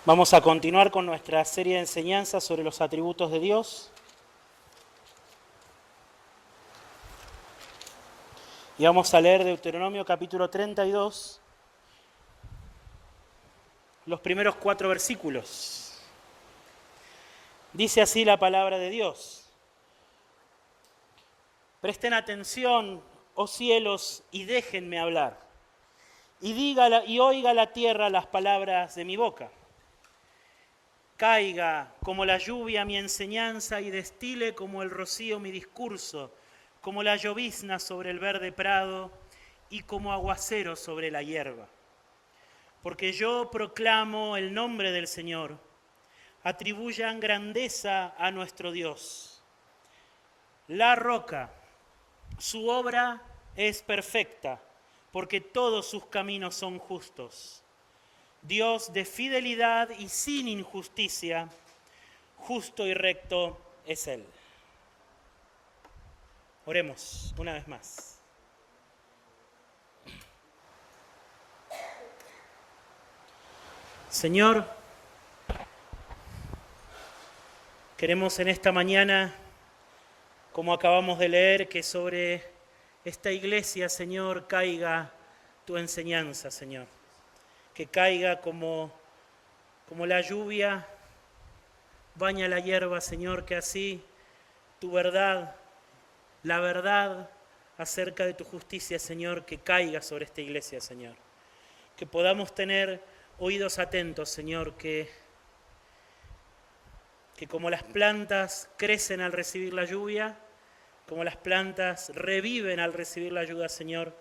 Vamos a continuar con nuestra serie de enseñanzas sobre los atributos de Dios. Y vamos a leer Deuteronomio capítulo 32, los primeros 4 versículos. Dice así la palabra de Dios. Presten atención, oh cielos, y déjenme hablar. Y oiga la tierra las palabras de mi boca. Caiga como la lluvia mi enseñanza y destile como el rocío mi discurso, como la llovizna sobre el verde prado y como aguacero sobre la hierba. Porque yo proclamo el nombre del Señor. Atribuyan grandeza a nuestro Dios. La roca, su obra es perfecta, porque todos sus caminos son justos. Dios de fidelidad y sin injusticia, justo y recto es Él. Oremos una vez más. Señor, queremos en esta mañana, como acabamos de leer, que sobre esta iglesia, Señor, caiga tu enseñanza, Señor. Que caiga como la lluvia baña la hierba, Señor, que así tu verdad, la verdad acerca de tu justicia, Señor, que caiga sobre esta iglesia, Señor. Que podamos tener oídos atentos, Señor, que como las plantas crecen al recibir la lluvia, como las plantas reviven al recibir la ayuda, Señor,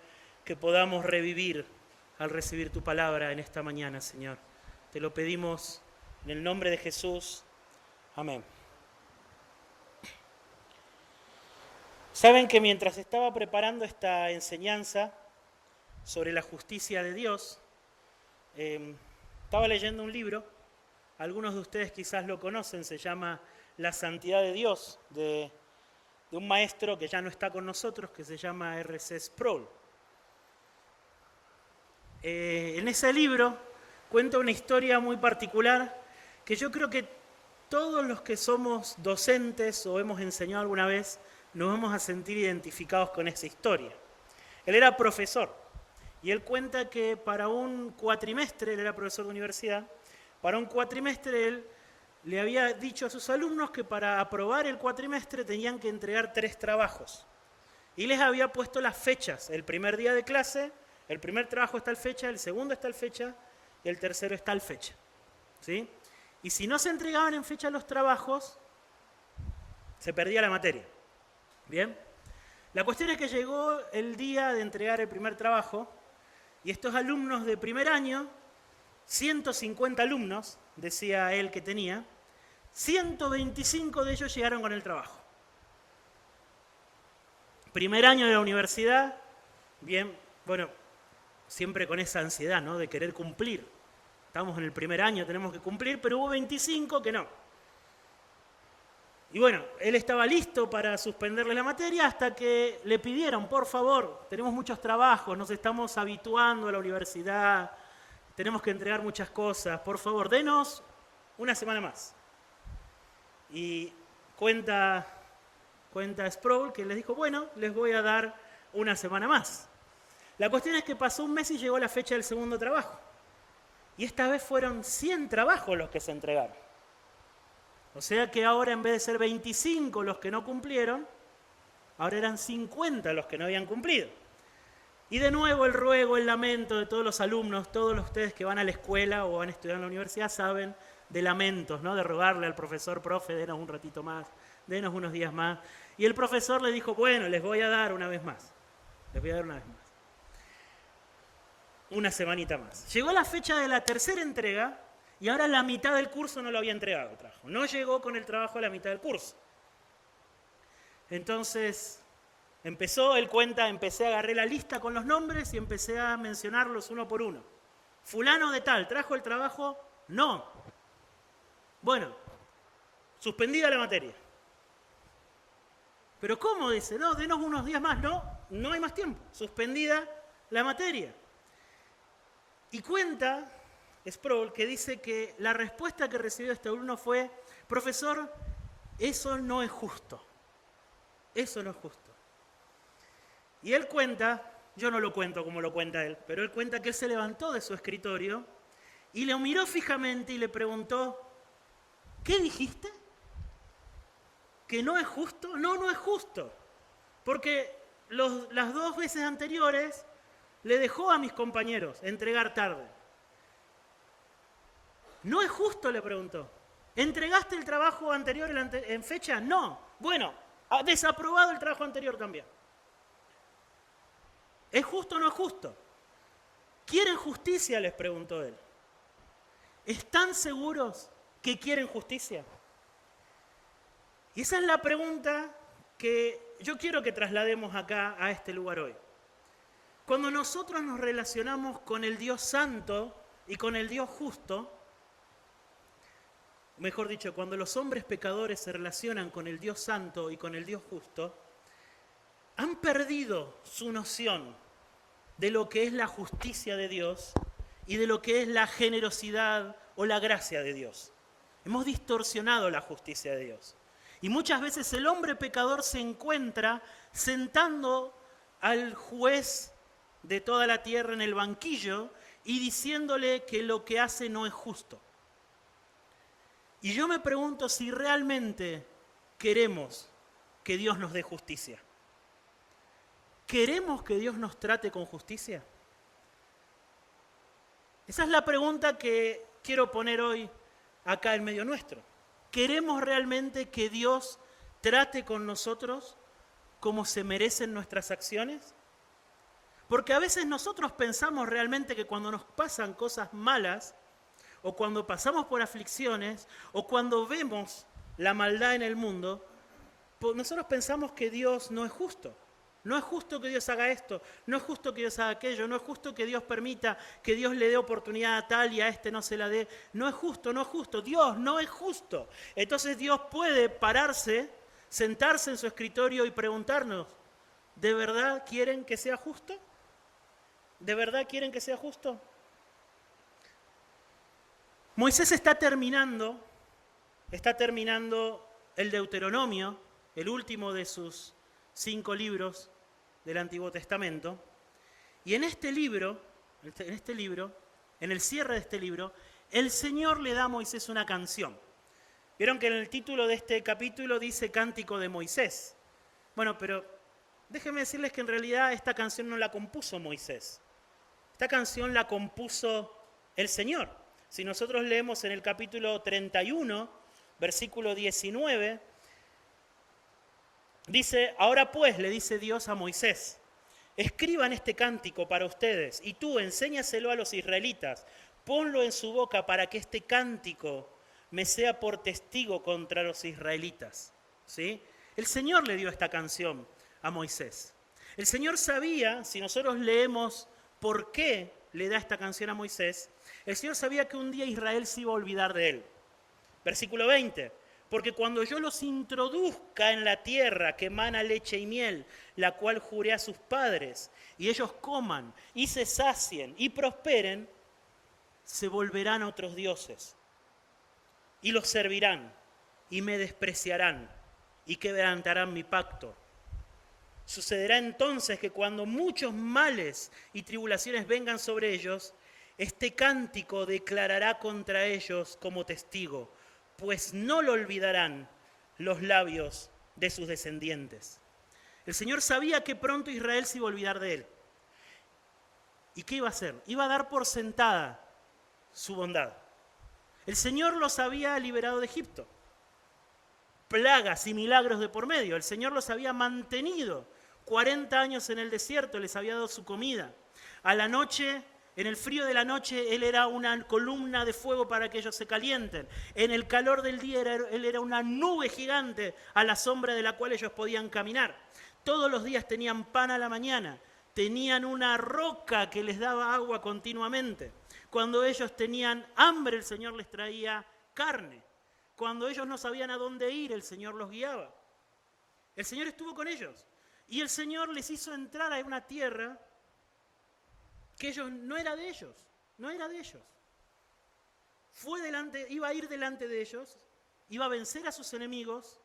que podamos revivir al recibir tu palabra en esta mañana, Señor. Te lo pedimos en el nombre de Jesús. Amén. Saben que mientras estaba preparando esta enseñanza sobre la justicia de Dios, estaba leyendo un libro, algunos de ustedes quizás lo conocen, se llama La Santidad de Dios, de un maestro que ya no está con nosotros, que se llama R.C. Sproul. En ese libro cuenta una historia muy particular que yo creo que todos los que somos docentes o hemos enseñado alguna vez nos vamos a sentir identificados con esa historia. Él era profesor y él cuenta que para un cuatrimestre, él era profesor de universidad, para un cuatrimestre él le había dicho a sus alumnos que para aprobar el cuatrimestre tenían que entregar 3 trabajos. Y les había puesto las fechas, el primer día de clase. El primer trabajo está tal fecha, el segundo está tal fecha y el tercero está tal fecha. ¿Sí? Y si no se entregaban en fecha los trabajos, se perdía la materia. ¿Bien? La cuestión es que llegó el día de entregar el primer trabajo y estos alumnos de primer año, 150 alumnos, decía él que tenía, 125 de ellos llegaron con el trabajo. Primer año de la universidad, bien, bueno, siempre con esa ansiedad, ¿no?, de querer cumplir. Estamos en el primer año, tenemos que cumplir, pero hubo 25 que no. Y bueno, él estaba listo para suspenderle la materia hasta que le pidieron, por favor, tenemos muchos trabajos, nos estamos habituando a la universidad, tenemos que entregar muchas cosas, por favor, denos una semana más. Y cuenta Sproul que les dijo, bueno, les voy a dar una semana más. La cuestión es que pasó un mes y llegó la fecha del segundo trabajo. Y esta vez fueron 100 trabajos los que se entregaron. O sea que ahora en vez de ser 25 los que no cumplieron, ahora eran 50 los que no habían cumplido. Y de nuevo el ruego, el lamento de todos los alumnos, todos ustedes que van a la escuela o van a estudiar en la universidad saben de lamentos, ¿no? De rogarle al profesor, profe, denos un ratito más, denos unos días más. Y el profesor le dijo, bueno, les voy a dar una vez más. Les voy a dar una vez más. Una semanita más. Llegó la fecha de la tercera entrega y ahora la mitad del curso no lo había entregado el trabajo. No llegó con el trabajo a la mitad del curso. Entonces, él cuenta, agarré la lista con los nombres y empecé a mencionarlos uno por uno. Fulano de tal, ¿trajo el trabajo? No. Bueno, suspendida la materia. ¿Pero cómo? Dice, no, denos unos días más. No hay más tiempo. Suspendida la materia. Y cuenta Sproul, que dice que la respuesta que recibió este alumno fue: profesor, eso no es justo. Eso no es justo. Y él cuenta, yo no lo cuento como lo cuenta él, pero él cuenta que él se levantó de su escritorio y le miró fijamente y le preguntó: ¿qué dijiste? ¿Que no es justo? No, no es justo. Porque las 2 veces anteriores le dejó a mis compañeros entregar tarde. ¿No es justo?, le preguntó. ¿Entregaste el trabajo anterior en fecha? No. Bueno, ha desaprobado el trabajo anterior también. ¿Es justo o no es justo? ¿Quieren justicia?, les preguntó él. ¿Están seguros que quieren justicia? Y esa es la pregunta que yo quiero que traslademos acá a este lugar hoy. Cuando nosotros nos relacionamos con el Dios Santo y con el Dios justo, mejor dicho, cuando los hombres pecadores se relacionan con el Dios Santo y con el Dios justo, han perdido su noción de lo que es la justicia de Dios y de lo que es la generosidad o la gracia de Dios. Hemos distorsionado la justicia de Dios. Y muchas veces el hombre pecador se encuentra sentando al juez de toda la tierra en el banquillo y diciéndole que lo que hace no es justo. Y yo me pregunto si realmente queremos que Dios nos dé justicia. ¿Queremos que Dios nos trate con justicia? Esa es la pregunta que quiero poner hoy acá en medio nuestro. ¿Queremos realmente que Dios trate con nosotros como se merecen nuestras acciones? Porque a veces nosotros pensamos realmente que cuando nos pasan cosas malas, o cuando pasamos por aflicciones, o cuando vemos la maldad en el mundo, nosotros pensamos que Dios no es justo. No es justo que Dios haga esto, no es justo que Dios haga aquello, no es justo que Dios permita que Dios le dé oportunidad a tal y a este no se la dé. No es justo, no es justo. Dios no es justo. Entonces Dios puede pararse, sentarse en su escritorio y preguntarnos: ¿de verdad quieren que sea justo? ¿De verdad quieren que sea justo? Moisés está terminando el Deuteronomio, el último de sus 5 libros del Antiguo Testamento, y en este libro, en el cierre de este libro, el Señor le da a Moisés una canción. Vieron que en el título de este capítulo dice Cántico de Moisés. Bueno, pero déjenme decirles que en realidad esta canción no la compuso Moisés. Esta canción la compuso el Señor. Si nosotros leemos en el capítulo 31, versículo 19, dice: ahora pues, le dice Dios a Moisés, escriban este cántico para ustedes y tú enséñaselo a los israelitas, ponlo en su boca para que este cántico me sea por testigo contra los israelitas. ¿Sí? El Señor le dio esta canción a Moisés. El Señor sabía, si nosotros leemos por qué le da esta canción a Moisés, el Señor sabía que un día Israel se iba a olvidar de él. Versículo 20. Porque cuando yo los introduzca en la tierra que emana leche y miel, la cual juré a sus padres, y ellos coman y se sacien y prosperen, se volverán a otros dioses y los servirán y me despreciarán y quebrantarán mi pacto. Sucederá entonces que cuando muchos males y tribulaciones vengan sobre ellos, este cántico declarará contra ellos como testigo, pues no lo olvidarán los labios de sus descendientes. El Señor sabía que pronto Israel se iba a olvidar de él. ¿Y qué iba a hacer? Iba a dar por sentada su bondad. El Señor los había liberado de Egipto. Plagas y milagros de por medio. El Señor los había mantenido 40 años en el desierto, les había dado su comida. A la noche, en el frío de la noche, Él era una columna de fuego para que ellos se calienten. En el calor del día, Él era una nube gigante a la sombra de la cual ellos podían caminar. Todos los días tenían pan a la mañana. Tenían una roca que les daba agua continuamente. Cuando ellos tenían hambre, el Señor les traía carne. Cuando ellos no sabían a dónde ir, el Señor los guiaba. El Señor estuvo con ellos. Y el Señor les hizo entrar a una tierra que ellos no era de ellos. No era de ellos. iba a ir delante de ellos, iba a vencer a sus enemigos,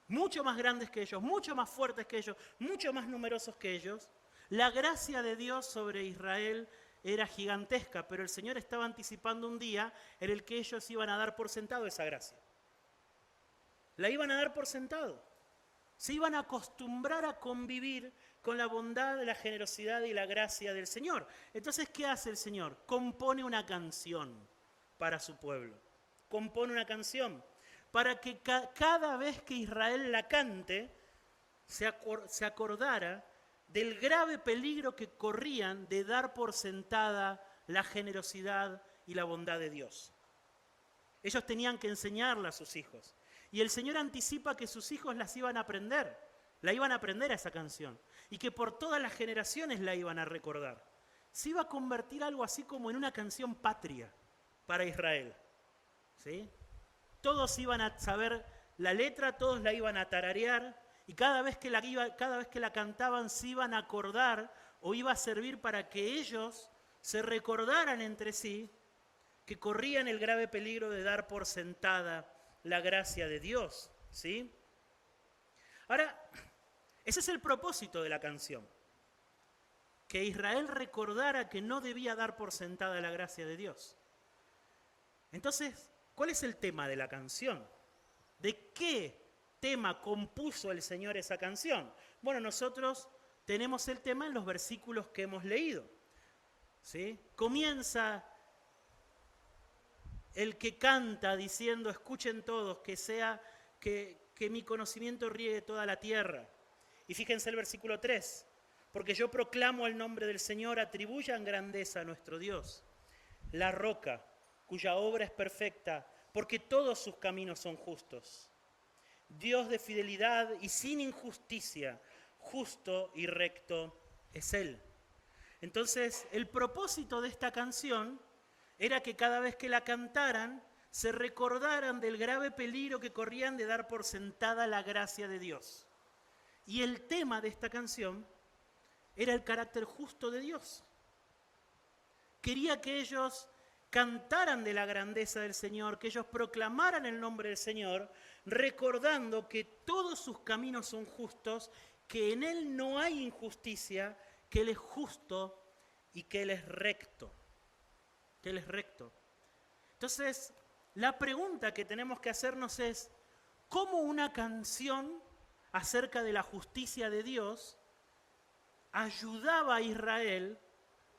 mucho más grandes que ellos, mucho más fuertes que ellos, mucho más numerosos que ellos. La gracia de Dios sobre Israel era gigantesca, pero el Señor estaba anticipando un día en el que ellos iban a dar por sentado esa gracia. La iban a dar por sentado. Se iban a acostumbrar a convivir con la bondad, la generosidad y la gracia del Señor. Entonces, ¿qué hace el Señor? Compone una canción para su pueblo. Compone una canción para que cada vez que Israel la cante, se acordara del grave peligro que corrían de dar por sentada la generosidad y la bondad de Dios. Ellos tenían que enseñarla a sus hijos. Y el Señor anticipa que sus hijos las iban a aprender, la iban a aprender a esa canción, y que por todas las generaciones la iban a recordar. Se iba a convertir algo así como en una canción patria para Israel. ¿Sí? Todos iban a saber la letra, todos la iban a tararear, y cada vez que la cantaban se iban a acordar o iba a servir para que ellos se recordaran entre sí que corrían el grave peligro de dar por sentada la gracia de Dios. ¿Sí? Ahora, ese es el propósito de la canción. Que Israel recordara que no debía dar por sentada la gracia de Dios. Entonces, ¿cuál es el tema de la canción? ¿De qué tema compuso el Señor esa canción? Bueno, nosotros tenemos el tema en los versículos que hemos leído. ¿Sí? Comienza el que canta diciendo, escuchen todos, que mi conocimiento riegue toda la tierra. Y fíjense el versículo 3, porque yo proclamo el nombre del Señor, atribuyan grandeza a nuestro Dios, la roca, cuya obra es perfecta, porque todos sus caminos son justos. Dios de fidelidad y sin injusticia, justo y recto es Él. Entonces, el propósito de esta canción era que cada vez que la cantaran, se recordaran del grave peligro que corrían de dar por sentada la gracia de Dios. Y el tema de esta canción era el carácter justo de Dios. Quería que ellos cantaran de la grandeza del Señor, que ellos proclamaran el nombre del Señor, recordando que todos sus caminos son justos, que en Él no hay injusticia, que Él es justo y que Él es recto. Que Él es recto. Entonces, la pregunta que tenemos que hacernos es, ¿cómo una canción acerca de la justicia de Dios ayudaba a Israel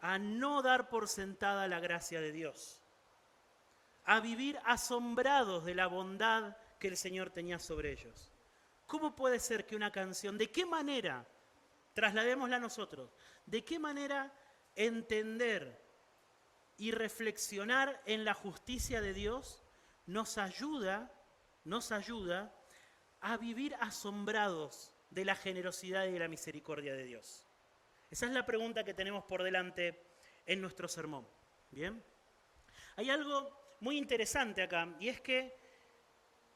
a no dar por sentada la gracia de Dios? A vivir asombrados de la bondad que el Señor tenía sobre ellos. ¿Cómo puede ser que una canción, de qué manera, trasladémosla a nosotros, de qué manera entender y reflexionar en la justicia de Dios nos ayuda a vivir asombrados de la generosidad y de la misericordia de Dios? Esa es la pregunta que tenemos por delante en nuestro sermón. ¿Bien? Hay algo muy interesante acá, y es que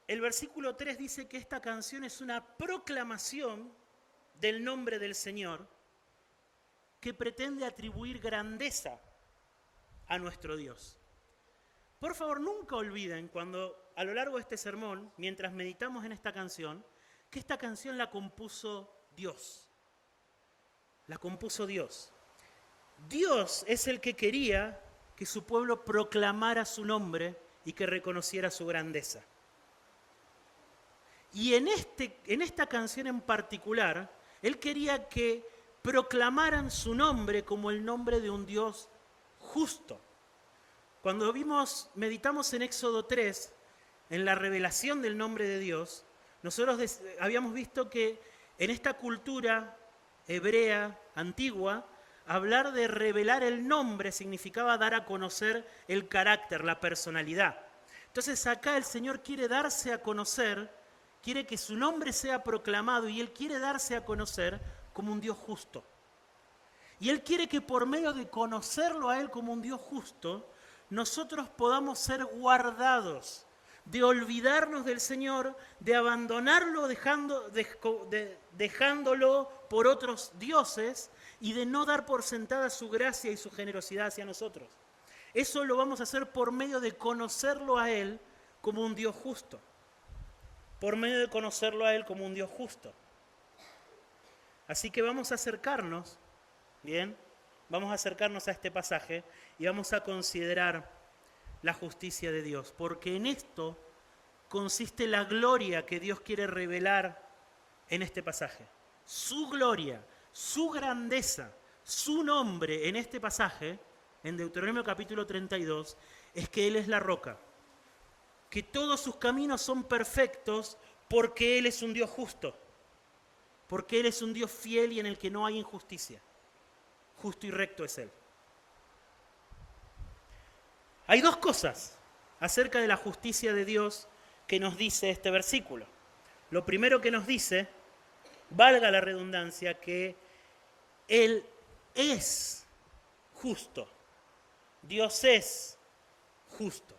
el versículo 3 dice que esta canción es una proclamación del nombre del Señor que pretende atribuir grandeza a nuestro Dios. Por favor, nunca olviden cuando a lo largo de este sermón, mientras meditamos en esta canción, que esta canción la compuso Dios. La compuso Dios. Dios es el que quería que su pueblo proclamara su nombre y que reconociera su grandeza. Y en esta canción en particular, Él quería que proclamaran su nombre como el nombre de un Dios justo. Cuando meditamos en Éxodo 3, en la revelación del nombre de Dios, nosotros habíamos visto que en esta cultura hebrea antigua, hablar de revelar el nombre significaba dar a conocer el carácter, la personalidad. Entonces acá el Señor quiere darse a conocer, quiere que su nombre sea proclamado y Él quiere darse a conocer como un Dios justo. Y Él quiere que por medio de conocerlo a Él como un Dios justo, nosotros podamos ser guardados, de olvidarnos del Señor, de abandonarlo dejándolo por otros dioses y de no dar por sentada su gracia y su generosidad hacia nosotros. Eso lo vamos a hacer por medio de conocerlo a Él como un Dios justo. Por medio de conocerlo a Él como un Dios justo. Así que vamos a acercarnos, ¿bien? Vamos a acercarnos a este pasaje y vamos a considerar la justicia de Dios, porque en esto consiste la gloria que Dios quiere revelar en este pasaje. Su gloria, su grandeza, su nombre en este pasaje, en Deuteronomio capítulo 32, es que Él es la roca, que todos sus caminos son perfectos porque Él es un Dios justo, porque Él es un Dios fiel y en el que no hay injusticia. Justo y recto es Él. Hay dos cosas acerca de la justicia de Dios que nos dice este versículo. Lo primero que nos dice, valga la redundancia, que Él es justo. Dios es justo.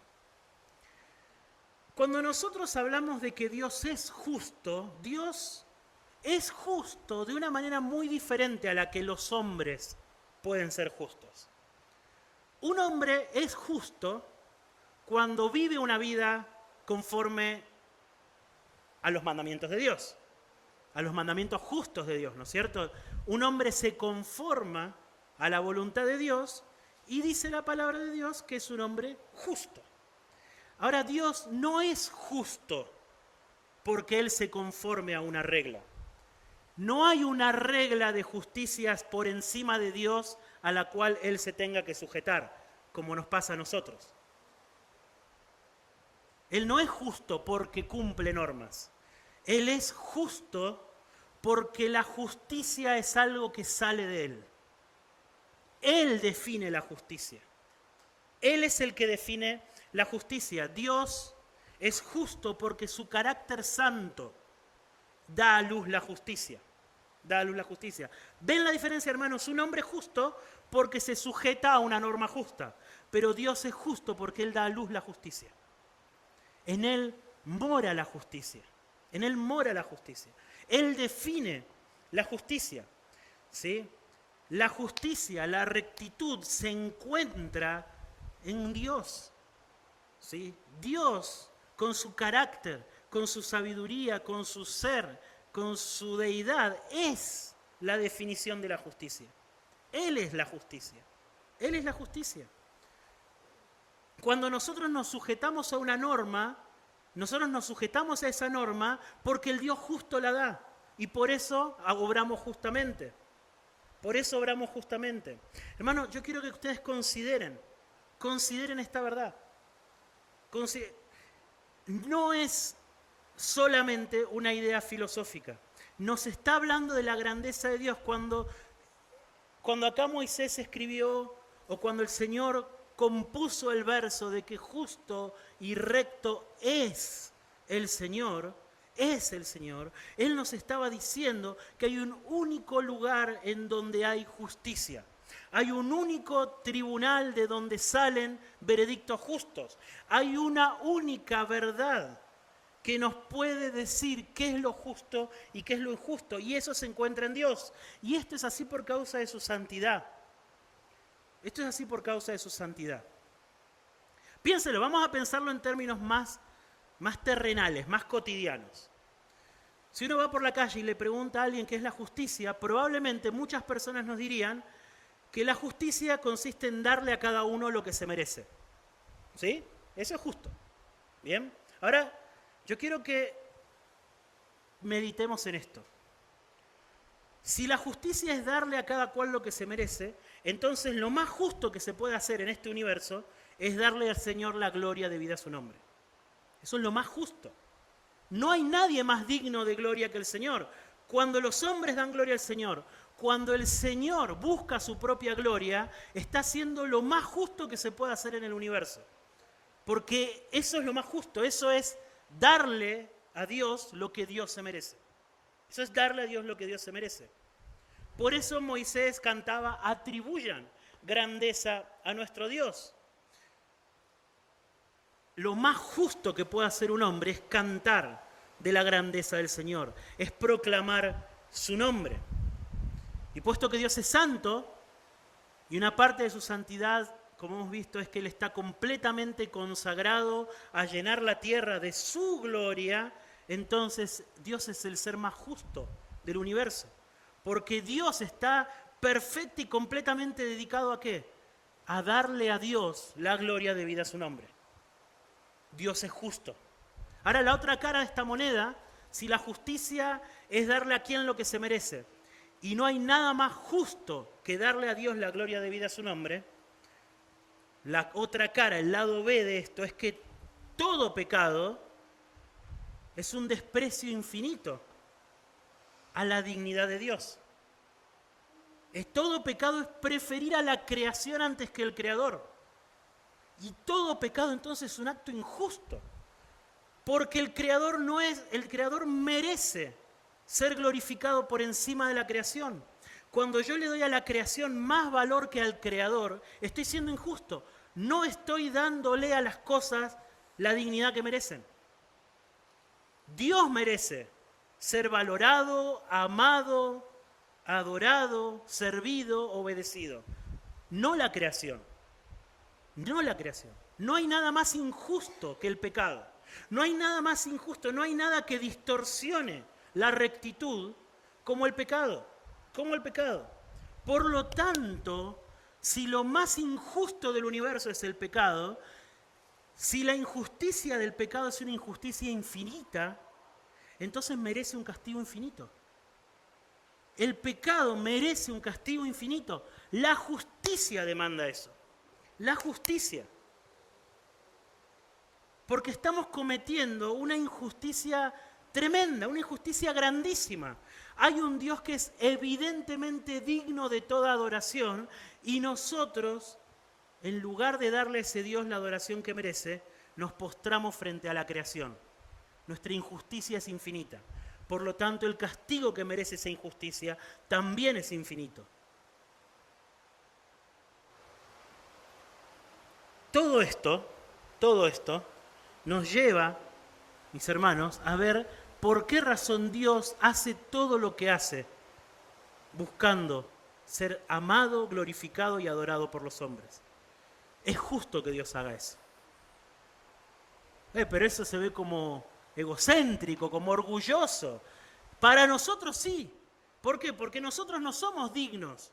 Cuando nosotros hablamos de que Dios es justo de una manera muy diferente a la que los hombres pueden ser justos. Un hombre es justo cuando vive una vida conforme a los mandamientos de Dios, a los mandamientos justos de Dios, ¿no es cierto? Un hombre se conforma a la voluntad de Dios y dice la palabra de Dios que es un hombre justo. Ahora, Dios no es justo porque Él se conforme a una regla. No hay una regla de justicias por encima de Dios a la cual Él se tenga que sujetar, como nos pasa a nosotros. Él no es justo porque cumple normas. Él es justo porque la justicia es algo que sale de Él. Él define la justicia. Él es el que define la justicia. Dios es justo porque su carácter santo da a luz la justicia. Da a luz la justicia. ¿Ven la diferencia, hermanos? Un hombre es justo porque se sujeta a una norma justa, pero Dios es justo porque Él da a luz la justicia. En Él mora la justicia. En Él mora la justicia. Él define la justicia. ¿Sí? La justicia, la rectitud se encuentra en Dios. ¿Sí? Dios, con su carácter, con su sabiduría, con su ser, con su deidad, es la definición de la justicia. Él es la justicia. Él es la justicia. Cuando nosotros nos sujetamos a una norma, nosotros nos sujetamos a esa norma porque el Dios justo la da. Y por eso obramos justamente. Por eso obramos justamente. Hermano, yo quiero que ustedes consideren esta verdad. No es solamente una idea filosófica. Nos está hablando de la grandeza de Dios. Cuando acá Moisés escribió, o cuando el Señor compuso el verso de que justo y recto es el Señor, Él nos estaba diciendo que hay un único lugar en donde hay justicia. Hay un único tribunal de donde salen veredictos justos. Hay una única verdad que nos puede decir qué es lo justo y qué es lo injusto. Y eso se encuentra en Dios. Y esto es así por causa de su santidad. Esto es así por causa de su santidad. Piénselo, vamos a pensarlo en términos más terrenales, más cotidianos. Si uno va por la calle y le pregunta a alguien qué es la justicia, probablemente muchas personas nos dirían que la justicia consiste en darle a cada uno lo que se merece. ¿Sí? Eso es justo. Bien. Ahora, yo quiero que meditemos en esto. Si la justicia es darle a cada cual lo que se merece, entonces lo más justo que se puede hacer en este universo es darle al Señor la gloria debida a su nombre. Eso es lo más justo. No hay nadie más digno de gloria que el Señor. Cuando los hombres dan gloria al Señor, cuando el Señor busca su propia gloria, está haciendo lo más justo que se puede hacer en el universo. Porque eso es lo más justo, eso es darle a Dios lo que Dios se merece. Eso es darle a Dios lo que Dios se merece. Por eso Moisés cantaba, atribuyan grandeza a nuestro Dios. Lo más justo que puede hacer un hombre es cantar de la grandeza del Señor, es proclamar su nombre. Y puesto que Dios es santo, y una parte de su santidad como hemos visto, es que Él está completamente consagrado a llenar la tierra de su gloria, entonces Dios es el ser más justo del universo. Porque Dios está perfecto y completamente dedicado ¿a qué? A darle a Dios la gloria debida a su nombre. Dios es justo. Ahora, la otra cara de esta moneda, si la justicia es darle a quien lo que se merece, y no hay nada más justo que darle a Dios la gloria debida a su nombre, la otra cara, el lado B de esto, es que todo pecado es un desprecio infinito a la dignidad de Dios. Todo pecado es preferir a la creación antes que el Creador. Y todo pecado entonces es un acto injusto. Porque el Creador merece ser glorificado por encima de la creación. Cuando yo le doy a la creación más valor que al Creador, estoy siendo injusto. No estoy dándole a las cosas la dignidad que merecen. Dios merece ser valorado, amado, adorado, servido, obedecido. No la creación. No la creación. No hay nada más injusto que el pecado. No hay nada más injusto, no hay nada que distorsione la rectitud como el pecado. Como el pecado. Por lo tanto, si lo más injusto del universo es el pecado, si la injusticia del pecado es una injusticia infinita, entonces merece un castigo infinito. El pecado merece un castigo infinito. La justicia demanda eso. La justicia. Porque estamos cometiendo una injusticia tremenda, una injusticia grandísima. Hay un Dios que es evidentemente digno de toda adoración y nosotros, en lugar de darle a ese Dios la adoración que merece, nos postramos frente a la creación. Nuestra injusticia es infinita. Por lo tanto, el castigo que merece esa injusticia también es infinito. Todo esto nos lleva, mis hermanos, a ver por qué razón Dios hace todo lo que hace, buscando ser amado, glorificado y adorado por los hombres. Es justo que Dios haga eso. Pero eso se ve como egocéntrico, como orgulloso. Para nosotros sí. ¿Por qué? Porque nosotros no somos dignos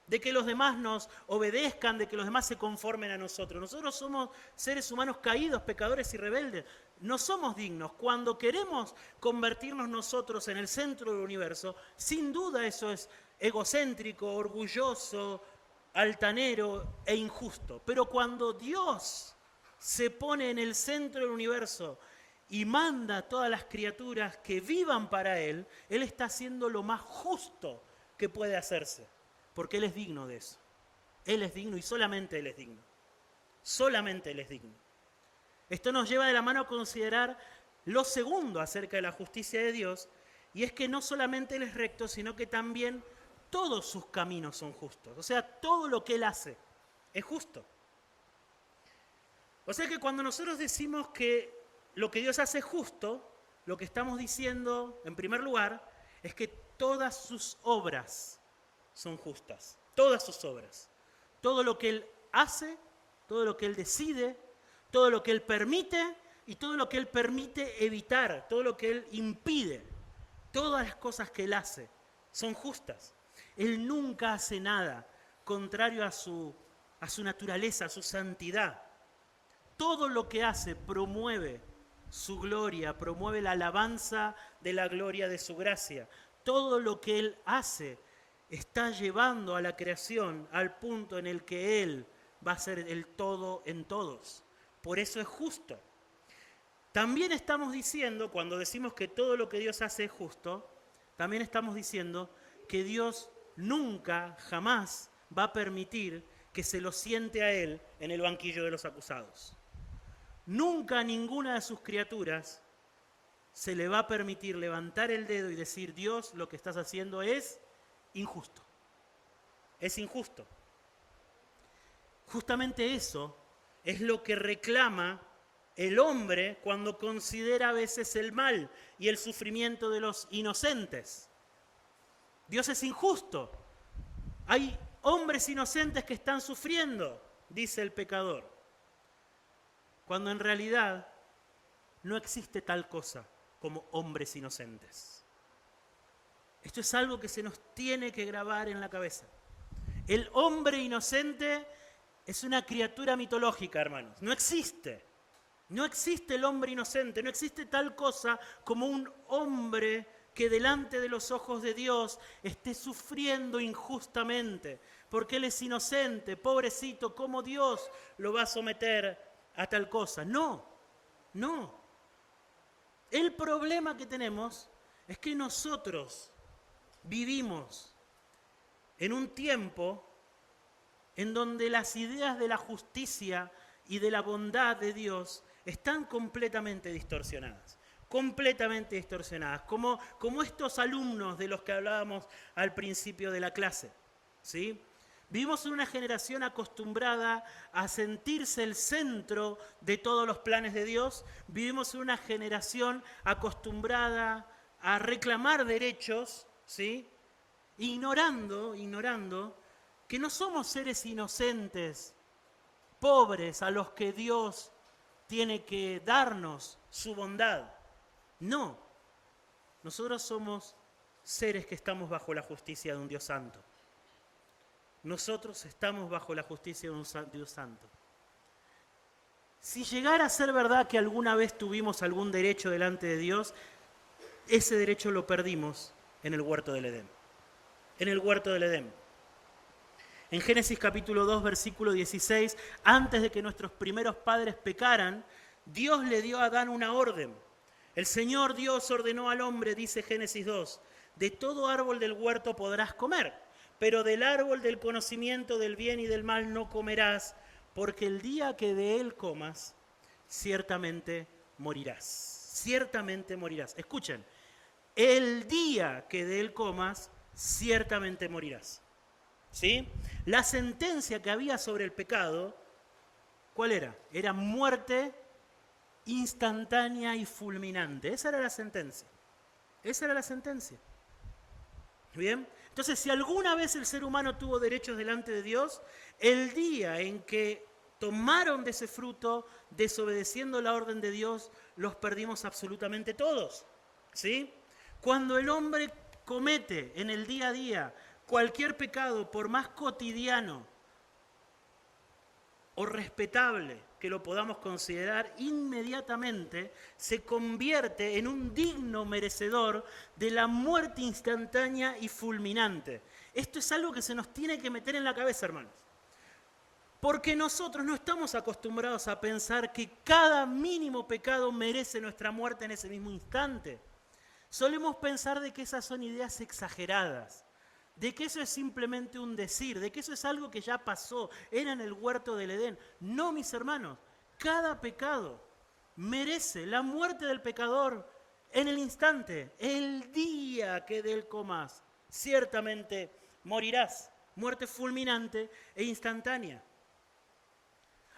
de que los demás nos obedezcan, de que los demás se conformen a nosotros. Nosotros somos seres humanos caídos, pecadores y rebeldes. No somos dignos. Cuando queremos convertirnos nosotros en el centro del universo, sin duda eso es egocéntrico, orgulloso, altanero e injusto. Pero cuando Dios se pone en el centro del universo y manda a todas las criaturas que vivan para Él, Él está haciendo lo más justo que puede hacerse. Porque Él es digno de eso. Él es digno y solamente Él es digno. Solamente Él es digno. Esto nos lleva de la mano a considerar lo segundo acerca de la justicia de Dios, y es que no solamente Él es recto, sino que también todos sus caminos son justos. O sea, todo lo que Él hace es justo. O sea que cuando nosotros decimos que lo que Dios hace es justo, lo que estamos diciendo, en primer lugar, es que todas sus obras son justas. Todas sus obras. Todo lo que Él hace, todo lo que Él decide, todo lo que Él permite y todo lo que Él permite evitar, todo lo que Él impide. Todas las cosas que Él hace son justas. Él nunca hace nada contrario a su naturaleza, a su santidad. Todo lo que hace promueve su gloria, promueve la alabanza de la gloria de su gracia. Todo lo que Él hace está llevando a la creación al punto en el que Él va a ser el todo en todos. Por eso es justo. También estamos diciendo, cuando decimos que todo lo que Dios hace es justo, también estamos diciendo que Dios nunca, jamás va a permitir que se lo siente a Él en el banquillo de los acusados. Nunca a ninguna de sus criaturas se le va a permitir levantar el dedo y decir, Dios, lo que estás haciendo es injusto. Es injusto. Justamente eso es lo que reclama el hombre cuando considera a veces el mal y el sufrimiento de los inocentes. Dios es injusto. Hay hombres inocentes que están sufriendo. dice el pecador, cuando en realidad no existe tal cosa como hombres inocentes. Esto es algo que se nos tiene que grabar en la cabeza. El hombre inocente es una criatura mitológica, hermanos. No existe. No existe el hombre inocente. No existe tal cosa como un hombre que delante de los ojos de Dios esté sufriendo injustamente, porque él es inocente, pobrecito, ¿cómo Dios lo va a someter a tal cosa? No, no. El problema que tenemos es que nosotros vivimos en un tiempo en donde las ideas de la justicia y de la bondad de Dios están completamente distorsionadas. Completamente distorsionadas, como estos alumnos de los que hablábamos al principio de la clase, ¿sí? Vivimos en una generación acostumbrada a sentirse el centro de todos los planes de Dios. Vivimos en una generación acostumbrada a reclamar derechos, ¿sí? Ignorando que no somos seres inocentes, pobres, a los que Dios tiene que darnos su bondad. No, nosotros somos seres que estamos bajo la justicia de un Dios santo. Nosotros estamos bajo la justicia de un Dios santo. Si llegara a ser verdad que alguna vez tuvimos algún derecho delante de Dios, ese derecho lo perdimos en el huerto del Edén. En el huerto del Edén. En Génesis capítulo 2, versículo 16, antes de que nuestros primeros padres pecaran, Dios le dio a Adán una orden. El Señor Dios ordenó al hombre, dice Génesis 2, de todo árbol del huerto podrás comer, pero del árbol del conocimiento del bien y del mal no comerás, porque el día que de él comas, ciertamente morirás. Ciertamente morirás. Escuchen, el día que de él comas, ciertamente morirás. ¿Sí? La sentencia que había sobre el pecado, ¿cuál era? Era muerte instantánea y fulminante. Esa era la sentencia. Esa era la sentencia. ¿Bien? Entonces, si alguna vez el ser humano tuvo derechos delante de Dios, el día en que tomaron de ese fruto, desobedeciendo la orden de Dios, los perdimos absolutamente todos. ¿Sí? Cuando el hombre comete en el día a día cualquier pecado, por más cotidiano o respetable que lo podamos considerar, inmediatamente se convierte en un digno merecedor de la muerte instantánea y fulminante. Esto es algo que se nos tiene que meter en la cabeza, hermanos. Porque nosotros no estamos acostumbrados a pensar que cada mínimo pecado merece nuestra muerte en ese mismo instante. Solemos pensar de que esas son ideas exageradas, de que eso es simplemente un decir, de que eso es algo que ya pasó, era en el huerto del Edén. No, mis hermanos, cada pecado merece la muerte del pecador en el instante, el día que de él comas, ciertamente morirás. Muerte fulminante e instantánea.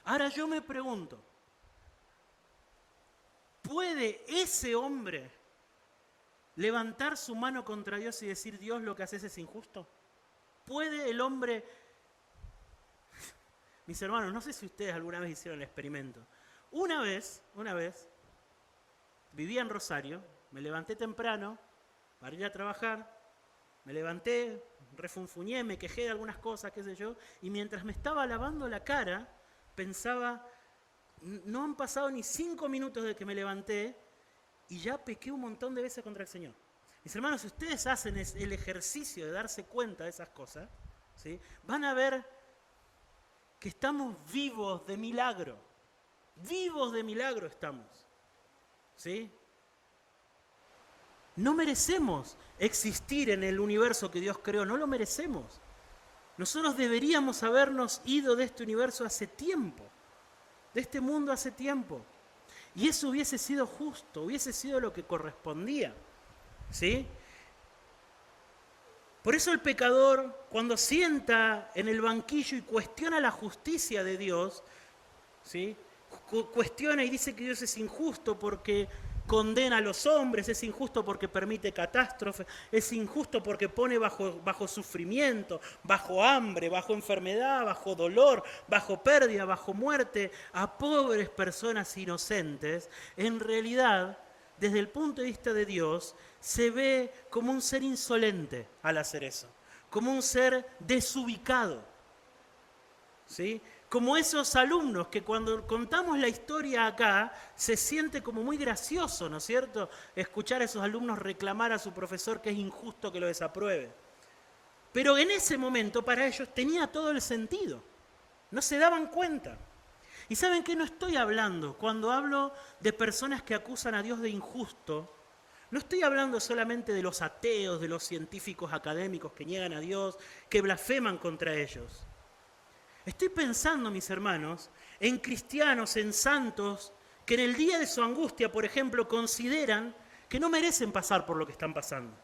Ahora yo me pregunto, ¿puede ese hombre levantar su mano contra Dios y decir, Dios, lo que haces es injusto? ¿Puede el hombre? Mis hermanos, no sé si ustedes alguna vez hicieron el experimento. Una vez, vivía en Rosario, me levanté temprano para ir a trabajar, me levanté, refunfuñé, me quejé de algunas cosas, qué sé yo, y mientras me estaba lavando la cara, pensaba, no han pasado ni 5 minutos de que me levanté, y ya pequé un montón de veces contra el Señor. Mis hermanos, si ustedes hacen el ejercicio de darse cuenta de esas cosas, ¿sí?, van a ver que estamos vivos de milagro. Vivos de milagro estamos. ¿Sí? No merecemos existir en el universo que Dios creó, no lo merecemos. Nosotros deberíamos habernos ido de este universo hace tiempo, de este mundo hace tiempo. Y eso hubiese sido justo, hubiese sido lo que correspondía. ¿Sí? Por eso el pecador, cuando sienta en el banquillo y cuestiona la justicia de Dios, ¿sí?, cuestiona y dice que Dios es injusto porque condena a los hombres, es injusto porque permite catástrofes, es injusto porque pone bajo sufrimiento, bajo hambre, bajo enfermedad, bajo dolor, bajo pérdida, bajo muerte a pobres personas inocentes. En realidad, desde el punto de vista de Dios, se ve como un ser insolente al hacer eso, como un ser desubicado, ¿sí? Como esos alumnos que cuando contamos la historia acá, se siente como muy gracioso, ¿no es cierto? Escuchar a esos alumnos reclamar a su profesor que es injusto que lo desapruebe. Pero en ese momento para ellos tenía todo el sentido. No se daban cuenta. ¿Y saben qué no estoy hablando? Cuando hablo de personas que acusan a Dios de injusto, no estoy hablando solamente de los ateos, de los científicos académicos que niegan a Dios, que blasfeman contra ellos. Estoy pensando, mis hermanos, en cristianos, en santos, que en el día de su angustia, por ejemplo, consideran que no merecen pasar por lo que están pasando.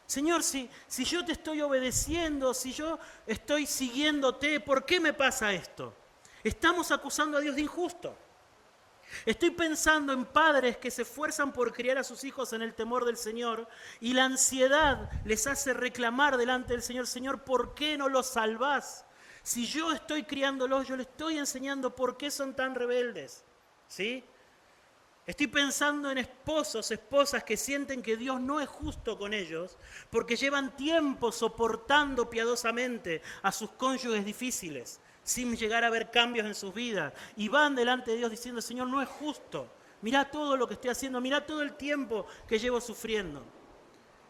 Señor, si yo te estoy obedeciendo, si yo estoy siguiéndote, ¿por qué me pasa esto? Estamos acusando a Dios de injusto. Estoy pensando en padres que se esfuerzan por criar a sus hijos en el temor del Señor y la ansiedad les hace reclamar delante del Señor, Señor, ¿por qué no los salvás? Si yo estoy criándolos, yo les estoy enseñando por qué son tan rebeldes, ¿sí? Estoy pensando en esposos, esposas que sienten que Dios no es justo con ellos porque llevan tiempo soportando piadosamente a sus cónyuges difíciles sin llegar a ver cambios en sus vidas y van delante de Dios diciendo, Señor, no es justo. Mirá todo lo que estoy haciendo, mirá todo el tiempo que llevo sufriendo.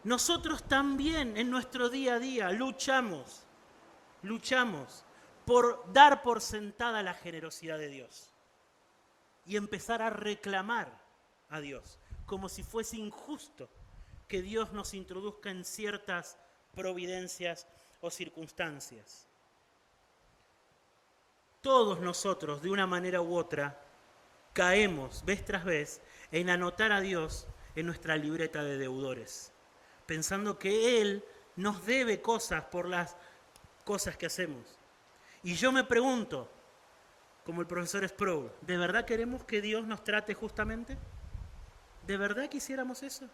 Nosotros también en nuestro día a día luchamos por dar por sentada la generosidad de Dios y empezar a reclamar a Dios, como si fuese injusto que Dios nos introduzca en ciertas providencias o circunstancias. Todos nosotros, de una manera u otra, caemos vez tras vez en anotar a Dios en nuestra libreta de deudores, pensando que Él nos debe cosas por las cosas que hacemos. Y yo me pregunto, como el profesor Sproul, ¿de verdad queremos que Dios nos trate justamente? ¿De verdad quisiéramos eso?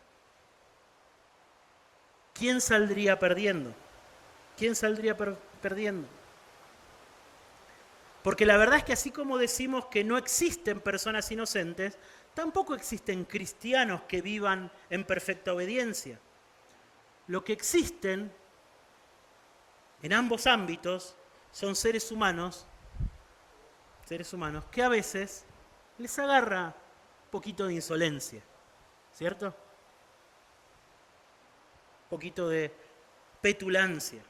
¿Quién saldría perdiendo? ¿Quién saldría perdiendo? Porque la verdad es que así como decimos que no existen personas inocentes, tampoco existen cristianos que vivan en perfecta obediencia. Lo que existen en ambos ámbitos son seres humanos que a veces les agarra un poquito de insolencia, ¿cierto? Un poquito de petulancia.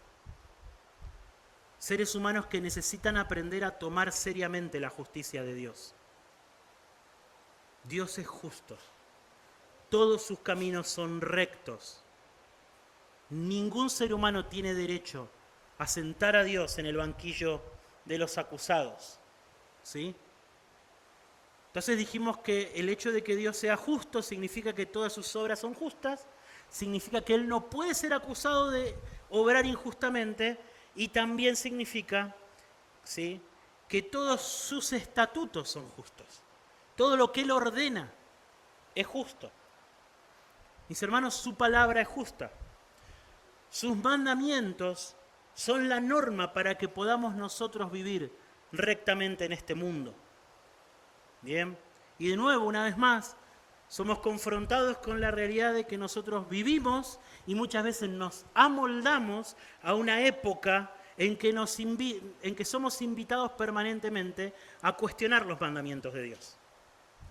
Seres humanos que necesitan aprender a tomar seriamente la justicia de Dios. Dios es justo. Todos sus caminos son rectos. Ningún ser humano tiene derecho a sentar a Dios en el banquillo de los acusados, ¿sí? Entonces dijimos que el hecho de que Dios sea justo significa que todas sus obras son justas, significa que Él no puede ser acusado de obrar injustamente y también significa, ¿sí?, que todos sus estatutos son justos. Todo lo que Él ordena es justo. Mis hermanos, su palabra es justa. Sus mandamientos son la norma para que podamos nosotros vivir rectamente en este mundo. Bien, y de nuevo, una vez más, somos confrontados con la realidad de que nosotros vivimos y muchas veces nos amoldamos a una época en que somos invitados permanentemente a cuestionar los mandamientos de Dios,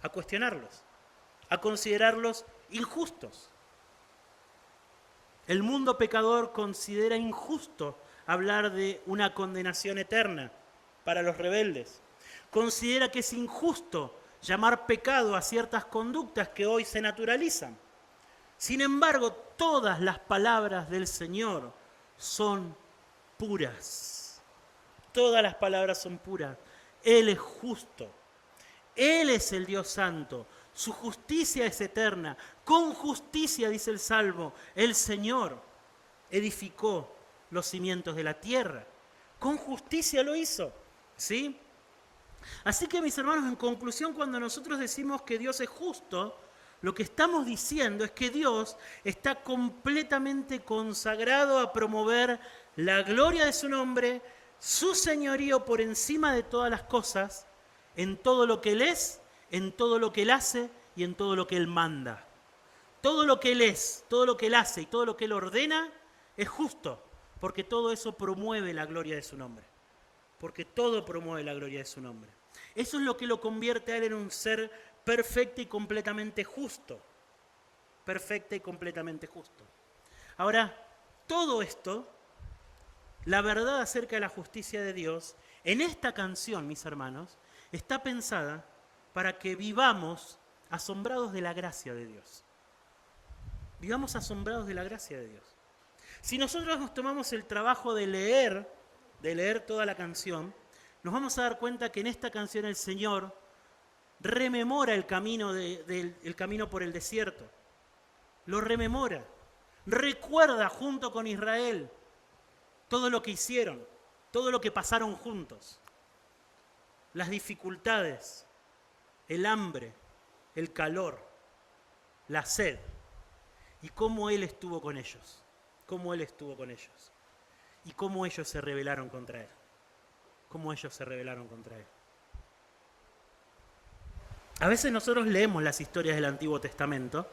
a cuestionarlos, a considerarlos injustos. El mundo pecador considera injusto hablar de una condenación eterna para los rebeldes. Considera que es injusto llamar pecado a ciertas conductas que hoy se naturalizan. Sin embargo, todas las palabras del Señor son puras. Todas las palabras son puras. Él es justo. Él es el Dios santo. Su justicia es eterna. Con justicia, dice el Salmo, el Señor edificó los cimientos de la tierra. Con justicia lo hizo, ¿sí? Así que, mis hermanos, en conclusión, cuando nosotros decimos que Dios es justo, Lo que estamos diciendo es que Dios está completamente consagrado a promover la gloria de su nombre, su señorío por encima de todas las cosas, en todo lo que Él es, en todo lo que Él hace y en todo lo que Él manda. Todo lo que Él es, todo lo que Él hace y todo lo que Él ordena es justo, porque todo eso promueve la gloria de su nombre. Porque todo promueve la gloria de su nombre. Eso es lo que lo convierte a Él en un ser perfecto y completamente justo. Perfecto y completamente justo. Ahora, todo esto, la verdad acerca de la justicia de Dios, en esta canción, mis hermanos, está pensada para que vivamos asombrados de la gracia de Dios. Vivamos asombrados de la gracia de Dios. Si nosotros nos tomamos el trabajo de leer toda la canción, nos vamos a dar cuenta que en esta canción el Señor rememora el camino, el camino por el desierto. Lo rememora. Recuerda junto con Israel todo lo que hicieron, todo lo que pasaron juntos. Las dificultades, el hambre, el calor, la sed. Y cómo Él estuvo con ellos. Cómo Él estuvo con ellos. Y cómo ellos se rebelaron contra Él. Cómo ellos se rebelaron contra Él. A veces nosotros leemos las historias del Antiguo Testamento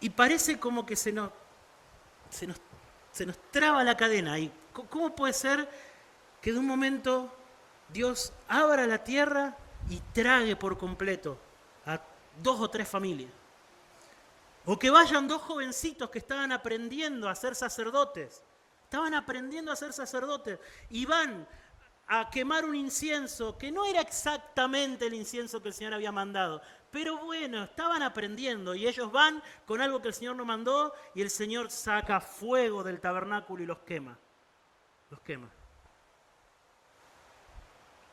y parece como que se nos traba la cadena. ¿Y cómo puede ser que de un momento Dios abra la tierra y trague por completo a 2 o 3 familias? O que vayan 2 jovencitos que estaban aprendiendo a ser sacerdotes. Estaban aprendiendo a ser sacerdotes y van a quemar un incienso que no era exactamente el incienso que el Señor había mandado. Pero bueno, estaban aprendiendo y ellos van con algo que el Señor no mandó y el Señor saca fuego del tabernáculo y los quema. Los quema.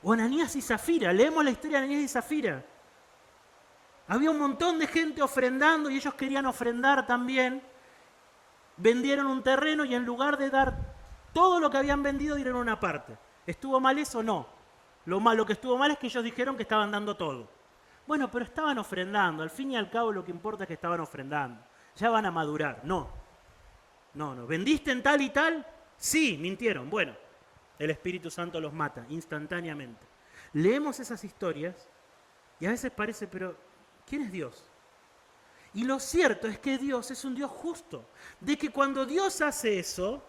O Ananías y Zafira, leemos la historia de Ananías y Zafira. Había un montón de gente ofrendando y ellos querían ofrendar también. Vendieron un terreno y en lugar de dar todo lo que habían vendido, dieron una parte. ¿Estuvo mal eso? No. Lo que estuvo mal es que ellos dijeron que estaban dando todo. Bueno, pero estaban ofrendando. Al fin y al cabo lo que importa es que estaban ofrendando. Ya van a madurar. No. ¿Vendiste en tal y tal? Sí, mintieron. Bueno, el Espíritu Santo los mata instantáneamente. Leemos esas historias y a veces parece, pero ¿quién es Dios? Y lo cierto es que Dios es un Dios justo. De que cuando Dios hace eso,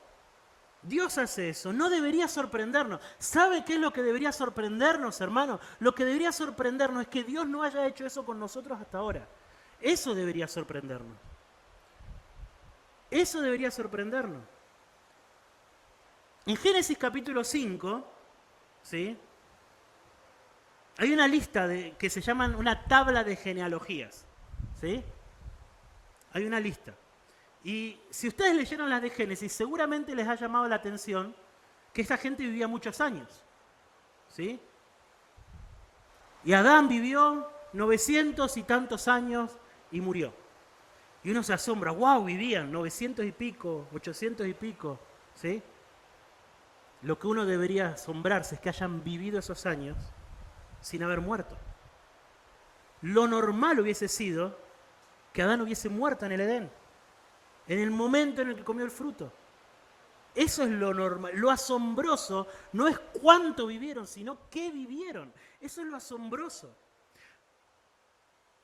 no debería sorprendernos. ¿Sabe qué es lo que debería sorprendernos, hermano? Lo que debería sorprendernos es que Dios no haya hecho eso con nosotros hasta ahora. Eso debería sorprendernos. Eso debería sorprendernos. En Génesis capítulo 5, ¿sí?, hay una lista que se llaman una tabla de genealogías. ¿Sí? Hay una lista. Y si ustedes leyeron las de Génesis, seguramente les ha llamado la atención que esta gente vivía muchos años. ¿Sí? Y Adán vivió 900 y tantos años y murió. Y uno se asombra, wow, vivían 900 y pico, 800 y pico. ¿Sí? Lo que uno debería asombrarse es que hayan vivido esos años sin haber muerto. Lo normal hubiese sido que Adán hubiese muerto en el Edén, en el momento en el que comió el fruto. Eso es lo normal. Lo asombroso no es cuánto vivieron, sino qué vivieron. Eso es lo asombroso.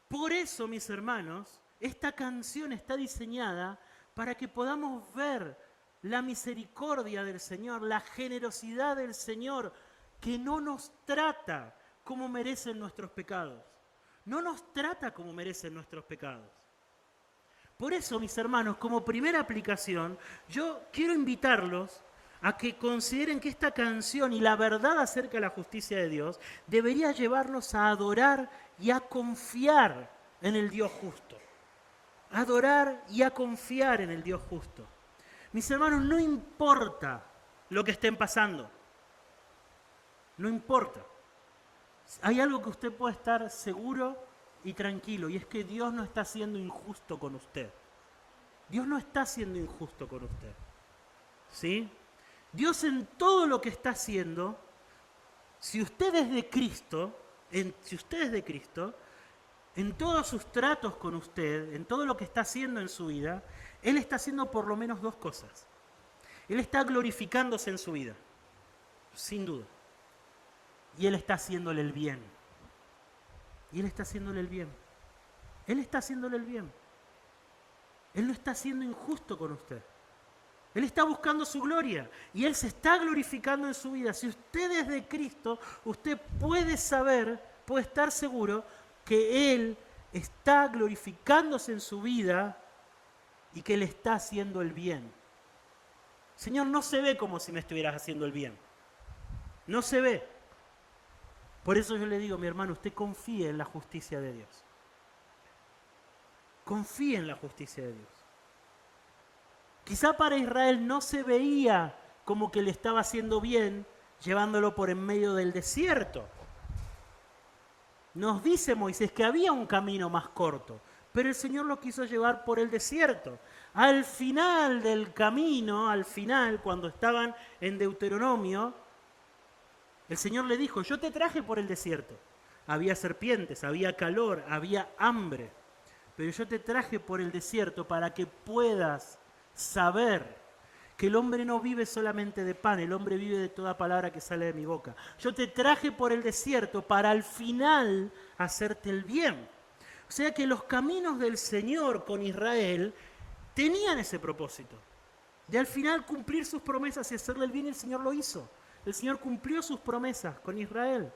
Por eso, mis hermanos, esta canción está diseñada para que podamos ver la misericordia del Señor, la generosidad del Señor, que no nos trata como merecen nuestros pecados. No nos trata como merecen nuestros pecados. Por eso, mis hermanos, como primera aplicación, yo quiero invitarlos a que consideren que esta canción y la verdad acerca de la justicia de Dios debería llevarnos a adorar y a confiar en el Dios justo. Adorar y a confiar en el Dios justo. Mis hermanos, no importa lo que estén pasando. No importa. Hay algo que usted puede estar seguro y tranquilo, y es que Dios no está siendo injusto con usted. Dios no está siendo injusto con usted. ¿Sí? Dios en todo lo que está haciendo, si usted es de Cristo, en todos sus tratos con usted, en todo lo que está haciendo en su vida, Él está haciendo por lo menos dos cosas. Él está glorificándose en su vida, sin duda. Y Él está haciéndole el bien. Y Él está haciéndole el bien. Él está haciéndole el bien. Él no está siendo injusto con usted. Él está buscando su gloria y Él se está glorificando en su vida. Si usted es de Cristo, usted puede saber, puede estar seguro que Él está glorificándose en su vida y que Él está haciendo el bien. Señor, no se ve como si me estuvieras haciendo el bien. No se ve. Por eso yo le digo, mi hermano, usted confíe en la justicia de Dios. Confíe en la justicia de Dios. Quizá para Israel no se veía como que le estaba haciendo bien llevándolo por en medio del desierto. Nos dice Moisés que había un camino más corto, pero el Señor lo quiso llevar por el desierto. Al final del camino, al final, cuando estaban en Deuteronomio, el Señor le dijo, yo te traje por el desierto. Había serpientes, había calor, había hambre, pero yo te traje por el desierto para que puedas saber que el hombre no vive solamente de pan, el hombre vive de toda palabra que sale de mi boca. Yo te traje por el desierto para al final hacerte el bien. O sea que los caminos del Señor con Israel tenían ese propósito, de al final cumplir sus promesas y hacerle el bien, y el Señor lo hizo. El Señor cumplió sus promesas con Israel.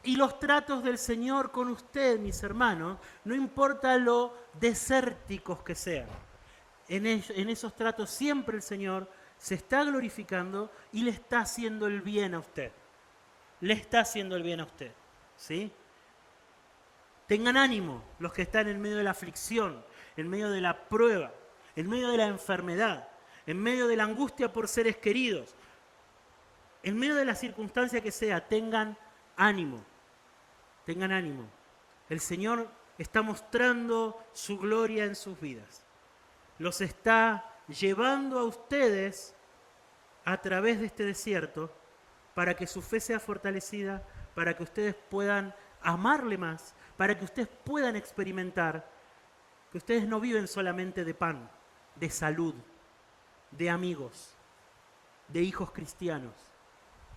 Y los tratos del Señor con usted, mis hermanos, no importa lo desérticos que sean. En esos tratos siempre el Señor se está glorificando y le está haciendo el bien a usted. Le está haciendo el bien a usted. ¿Sí? Tengan ánimo los que están en medio de la aflicción, en medio de la prueba, en medio de la enfermedad, en medio de la angustia por seres queridos, en medio de la circunstancia que sea. Tengan ánimo. Tengan ánimo. El Señor está mostrando su gloria en sus vidas. Los está llevando a ustedes a través de este desierto para que su fe sea fortalecida, para que ustedes puedan amarle más, para que ustedes puedan experimentar que ustedes no viven solamente de pan, de salud, de amigos, de hijos cristianos.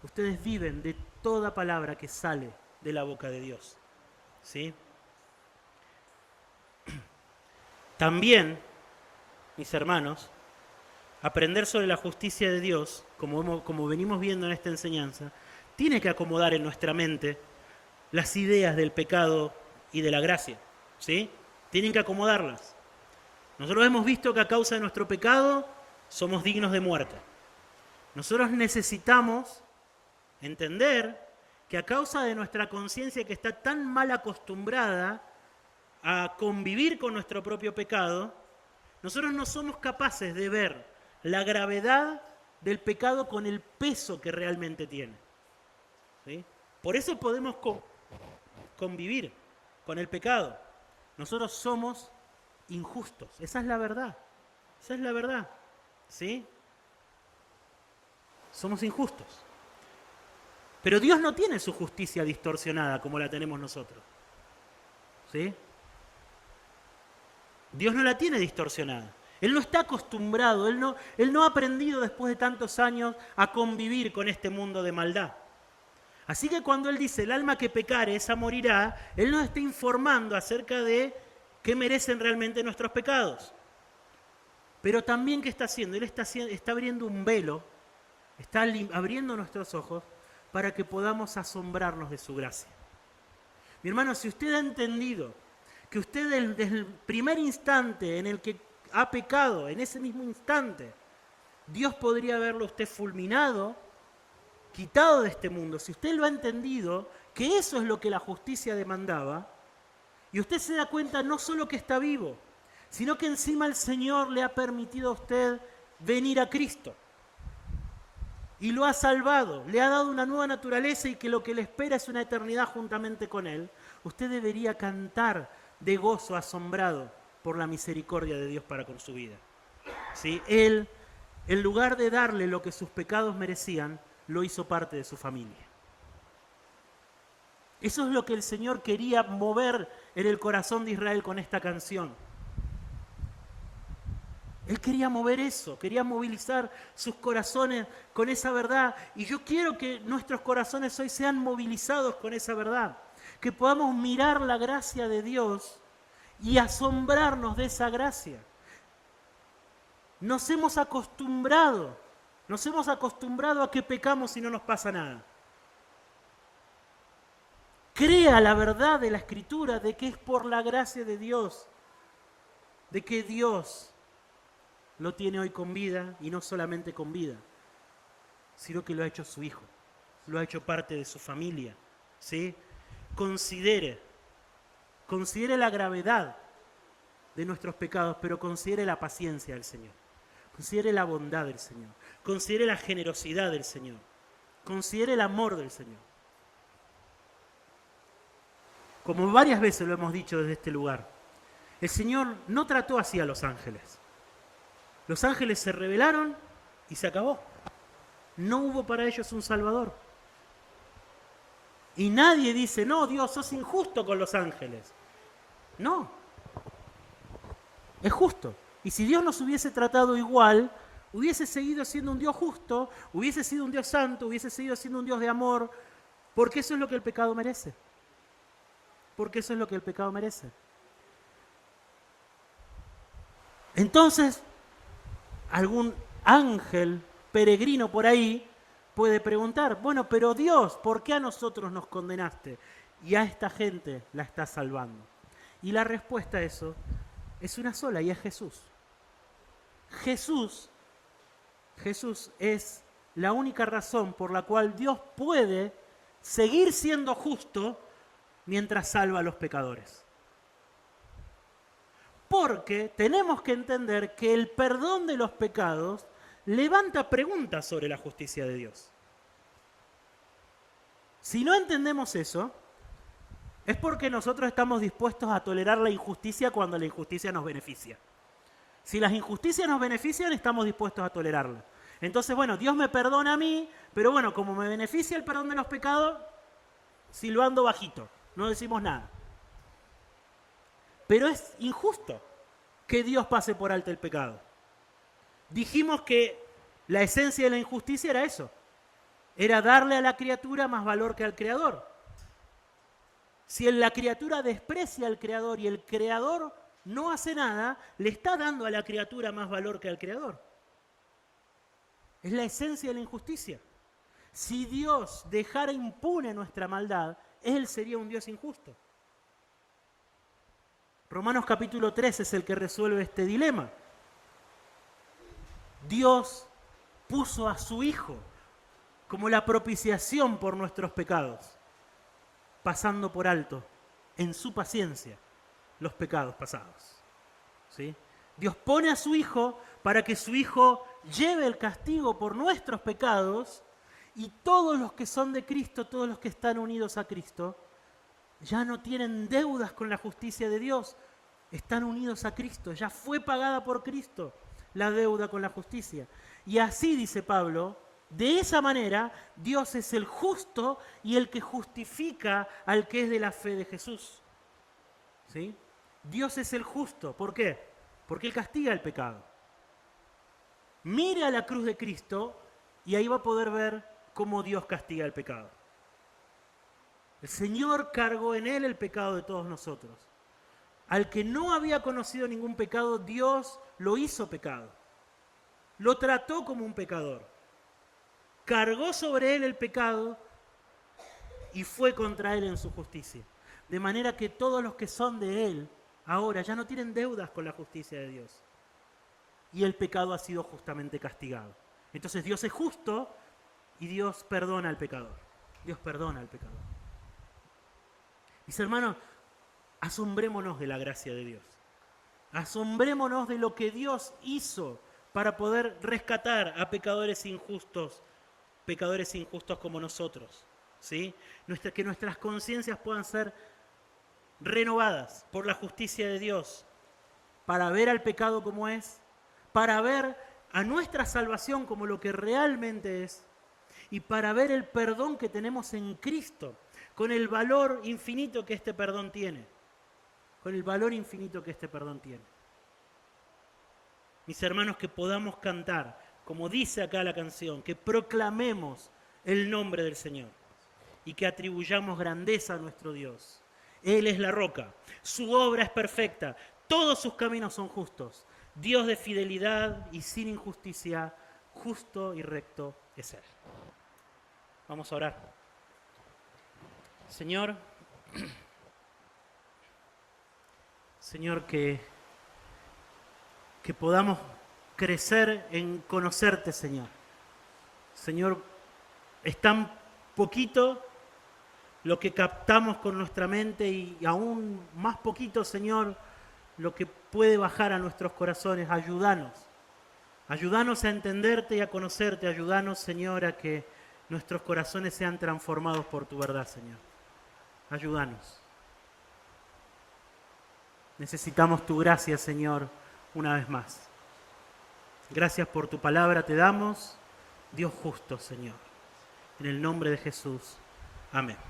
Ustedes viven de toda palabra que sale de la boca de Dios. ¿Sí? También, mis hermanos, aprender sobre la justicia de Dios, como venimos viendo en esta enseñanza, tiene que acomodar en nuestra mente las ideas del pecado y de la gracia. ¿Sí? Tienen que acomodarlas. Nosotros hemos visto que a causa de nuestro pecado somos dignos de muerte. Nosotros necesitamos entender que a causa de nuestra conciencia que está tan mal acostumbrada a convivir con nuestro propio pecado, nosotros no somos capaces de ver la gravedad del pecado con el peso que realmente tiene. ¿Sí? Por eso podemos convivir con el pecado. Nosotros somos injustos. Esa es la verdad. Esa es la verdad. ¿Sí? Somos injustos. Pero Dios no tiene su justicia distorsionada como la tenemos nosotros. ¿Sí? Dios no la tiene distorsionada. Él no está acostumbrado, Él no ha aprendido después de tantos años a convivir con este mundo de maldad. Así que cuando Él dice, el alma que pecare, esa morirá, Él nos está informando acerca de qué merecen realmente nuestros pecados. Pero también, ¿qué está haciendo? Él está abriendo un velo, está abriendo nuestros ojos para que podamos asombrarnos de su gracia. Mi hermano, si usted ha entendido que usted desde el primer instante en el que ha pecado, en ese mismo instante, Dios podría haberlo usted fulminado, quitado de este mundo. Si usted lo ha entendido, que eso es lo que la justicia demandaba, y usted se da cuenta no solo que está vivo, sino que encima el Señor le ha permitido a usted venir a Cristo. Y lo ha salvado, le ha dado una nueva naturaleza y que lo que le espera es una eternidad juntamente con Él. Usted debería cantar de gozo asombrado por la misericordia de Dios para con su vida. ¿Sí? Él, en lugar de darle lo que sus pecados merecían, lo hizo parte de su familia. Eso es lo que el Señor quería mover en el corazón de Israel con esta canción. Él quería mover eso, quería movilizar sus corazones con esa verdad. Y yo quiero que nuestros corazones hoy sean movilizados con esa verdad. Que podamos mirar la gracia de Dios y asombrarnos de esa gracia. Nos hemos acostumbrado a que pecamos y no nos pasa nada. Crea la verdad de la Escritura de que es por la gracia de Dios, de que Dios lo tiene hoy con vida, y no solamente con vida, sino que lo ha hecho su Hijo, lo ha hecho parte de su familia, ¿sí? Considere la gravedad de nuestros pecados, pero considere la paciencia del Señor, considere la bondad del Señor, considere la generosidad del Señor, considere el amor del Señor. Como varias veces lo hemos dicho desde este lugar, el Señor no trató así a los ángeles. Los ángeles se rebelaron y se acabó. No hubo para ellos un Salvador. Y nadie dice, no, Dios, sos injusto con los ángeles. No. Es justo. Y si Dios nos hubiese tratado igual, hubiese seguido siendo un Dios justo, hubiese sido un Dios santo, hubiese seguido siendo un Dios de amor, porque eso es lo que el pecado merece. Porque eso es lo que el pecado merece. Entonces, algún ángel peregrino por ahí puede preguntar, bueno, pero Dios, ¿por qué a nosotros nos condenaste? Y a esta gente la estás salvando. Y la respuesta a eso es una sola, y es Jesús. Jesús es la única razón por la cual Dios puede seguir siendo justo mientras salva a los pecadores. Porque tenemos que entender que el perdón de los pecados levanta preguntas sobre la justicia de Dios. Si no entendemos eso, es porque nosotros estamos dispuestos a tolerar la injusticia cuando la injusticia nos beneficia. Si las injusticias nos benefician, estamos dispuestos a tolerarla. Entonces, bueno, Dios me perdona a mí, pero bueno, como me beneficia el perdón de los pecados, silbando bajito, no decimos nada. Pero es injusto que Dios pase por alto el pecado. Dijimos que la esencia de la injusticia era eso. Era darle a la criatura más valor que al Creador. Si la criatura desprecia al Creador y el Creador no hace nada, le está dando a la criatura más valor que al Creador. Es la esencia de la injusticia. Si Dios dejara impune nuestra maldad, Él sería un Dios injusto. Romanos capítulo 3 es el que resuelve este dilema. Dios puso a su Hijo como la propiciación por nuestros pecados, pasando por alto, en su paciencia, los pecados pasados. ¿Sí? Dios pone a su Hijo para que su Hijo lleve el castigo por nuestros pecados, y todos los que son de Cristo, todos los que están unidos a Cristo, ya no tienen deudas con la justicia de Dios, están unidos a Cristo, ya fue pagada por Cristo la deuda con la justicia. Y así dice Pablo, de esa manera Dios es el justo y el que justifica al que es de la fe de Jesús. ¿Sí? Dios es el justo, ¿por qué? Porque Él castiga el pecado. Mire a la cruz de Cristo y ahí va a poder ver cómo Dios castiga el pecado. El Señor cargó en Él el pecado de todos nosotros. Al que no había conocido ningún pecado, Dios lo hizo pecado. Lo trató como un pecador. Cargó sobre Él el pecado y fue contra Él en su justicia. De manera que todos los que son de Él ahora ya no tienen deudas con la justicia de Dios. Y el pecado ha sido justamente castigado. Entonces Dios es justo y Dios perdona al pecador. Dios perdona al pecador. Mis hermanos, asombrémonos de la gracia de Dios. Asombrémonos de lo que Dios hizo para poder rescatar a pecadores injustos como nosotros. ¿Sí? Que nuestras conciencias puedan ser renovadas por la justicia de Dios, para ver al pecado como es, para ver a nuestra salvación como lo que realmente es, y para ver el perdón que tenemos en Cristo con el valor infinito que este perdón tiene. Con el valor infinito que este perdón tiene. Mis hermanos, que podamos cantar, como dice acá la canción, que proclamemos el nombre del Señor y que atribuyamos grandeza a nuestro Dios. Él es la roca, su obra es perfecta, todos sus caminos son justos. Dios de fidelidad y sin injusticia, justo y recto es Él. Vamos a orar. Señor, que podamos crecer en conocerte, Señor. Señor, es tan poquito lo que captamos con nuestra mente y aún más poquito, Señor, lo que puede bajar a nuestros corazones. Ayúdanos. Ayúdanos a entenderte y a conocerte. Ayúdanos, Señor, a que nuestros corazones sean transformados por tu verdad, Señor. Ayúdanos. Necesitamos tu gracia, Señor, una vez más. Gracias por tu palabra te damos, Dios justo, Señor. En el nombre de Jesús. Amén.